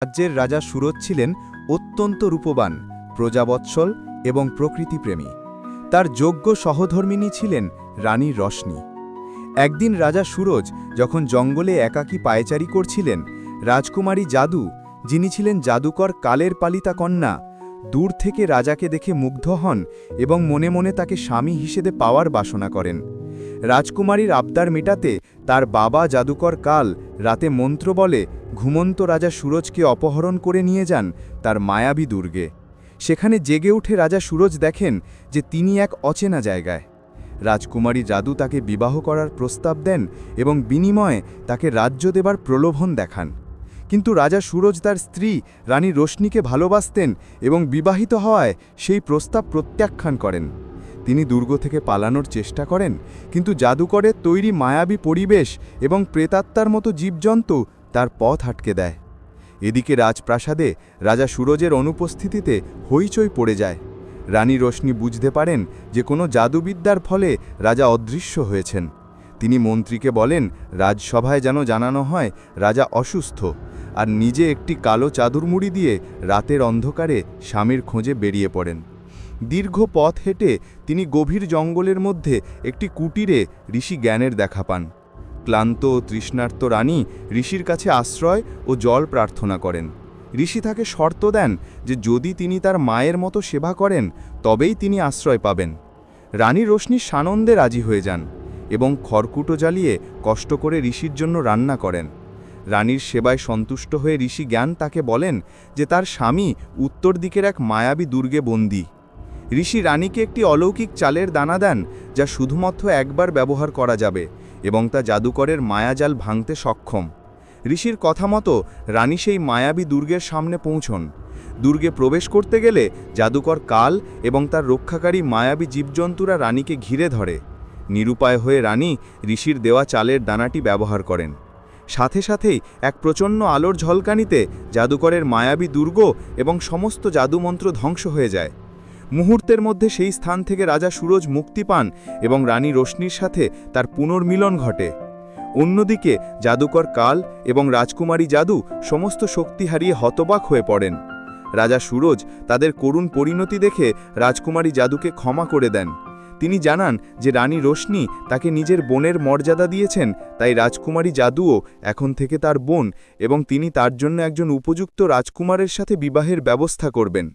রাজ্যের রাজা সুরজ ছিলেন অত্যন্ত রূপবান, প্রজাবৎসল এবং প্রকৃতিপ্রেমী। তার যোগ্য সহধর্মিণী ছিলেন রানী রশনি। একদিন রাজা সুরজ যখন জঙ্গলে একাকী পায়চারি করছিলেন, রাজকুমারী জাদু, যিনি ছিলেন জাদুকর কালের পালিতা কন্যা, দূর থেকে রাজাকে দেখে মুগ্ধ হন এবং মনে মনে তাকে স্বামী হিসেবে পাওয়ার বাসনা করেন। রাজকুমারীর আবদার মেটাতে তার বাবা জাদুকর কাল রাতে মন্ত্র বলে ঘুমন্ত রাজা সুরজকে অপহরণ করে নিয়ে যান তার মায়াবী দুর্গে। সেখানে জেগে উঠে রাজা সুরজ দেখেন যে তিনি এক অচেনা জায়গায়। রাজকুমারী জাদু তাকে বিবাহ করার প্রস্তাব দেন এবং বিনিময়ে তাকে রাজ্য দেবার প্রলোভন দেখান। কিন্তু রাজা সুরজ তার স্ত্রী রানী রোশনিকে ভালোবাসতেন এবং বিবাহিত হওয়ায় সেই প্রস্তাব প্রত্যাখ্যান করেন। তিনি দুর্গ থেকে পালানোর চেষ্টা করেন, কিন্তু জাদুকরের তৈরি মায়াবী পরিবেশ এবং প্রেতাত্মার মতো জীবজন্তু তার পথ আটকে দেয়। এদিকে রাজপ্রাসাদে রাজা সুরজের অনুপস্থিতিতে হইচই পড়ে যায়। রানী রোশনি বুঝতে পারেন যে কোনো জাদুবিদ্যার ফলে রাজা অদৃশ্য হয়েছেন। তিনি মন্ত্রীকে বলেন রাজসভায় যেন জানানো হয় রাজা অসুস্থ, আর নিজে একটি কালো চাদর মুড়ি দিয়ে রাতের অন্ধকারে স্বামীর খোঁজে বেরিয়ে পড়েন। দীর্ঘ পথ হেঁটে তিনি গভীর জঙ্গলের মধ্যে একটি কুটিরে ঋষি জ্ঞানের দেখা পান। ক্লান্ত ও তৃষ্ণার্ত রানী ঋষির কাছে আশ্রয় ও জল প্রার্থনা করেন। ঋষি তাকে শর্ত দেন যে যদি তিনি তার মায়ের মতো সেবা করেন তবেই তিনি আশ্রয় পাবেন। রানী রোশনি সানন্দে রাজি হয়ে যান এবং খড়কুটো জ্বালিয়ে কষ্ট করে ঋষির জন্য রান্না করেন। রানীর সেবায় সন্তুষ্ট হয়ে ঋষি জ্ঞান তাকে বলেন যে তার স্বামী উত্তর দিকের এক মায়াবী দুর্গে বন্দী। ঋষি রানীকে একটি অলৌকিক চালের দানা দেন যা শুধুমাত্র একবার ব্যবহার করা যাবে এবং তা জাদুকরের মায়াজাল ভাঙতে সক্ষম। ঋষির কথা মতো রানী সেই মায়াবী দুর্গের সামনে পৌঁছন। দুর্গে প্রবেশ করতে গেলে জাদুকর কাল এবং তার রক্ষাকারী মায়াবী জীবজন্তুরা রানীকে ঘিরে ধরে। নিরুপায় হয়ে রানী ঋষির দেওয়া চালের দানাটি ব্যবহার করেন। সাথে সাথেই এক প্রচণ্ড আলোর ঝলকানিতে জাদুকরের মায়াবী দুর্গ এবং সমস্ত জাদুমন্ত্র ধ্বংস হয়ে যায়। মুহূর্তের মধ্যে সেই স্থান থেকে রাজা সুরজ মুক্তি পান এবং রানী রোশনির সাথে তার পুনর্মিলন ঘটে। অন্যদিকে জাদুকর কাল এবং রাজকুমারী জাদু সমস্ত শক্তি হারিয়ে হতবাক হয়ে পড়েন। রাজা সুরজ তাদের করুণ পরিণতি দেখে রাজকুমারী জাদুকে ক্ষমা করে দেন। তিনি জানান যে রানী রোশনি তাকে নিজের বোনের মর্যাদা দিয়েছেন, তাই রাজকুমারী জাদুও এখন থেকে তার বোন এবং তিনি তার জন্য একজন উপযুক্ত রাজকুমারের সাথে বিবাহের ব্যবস্থা করবেন।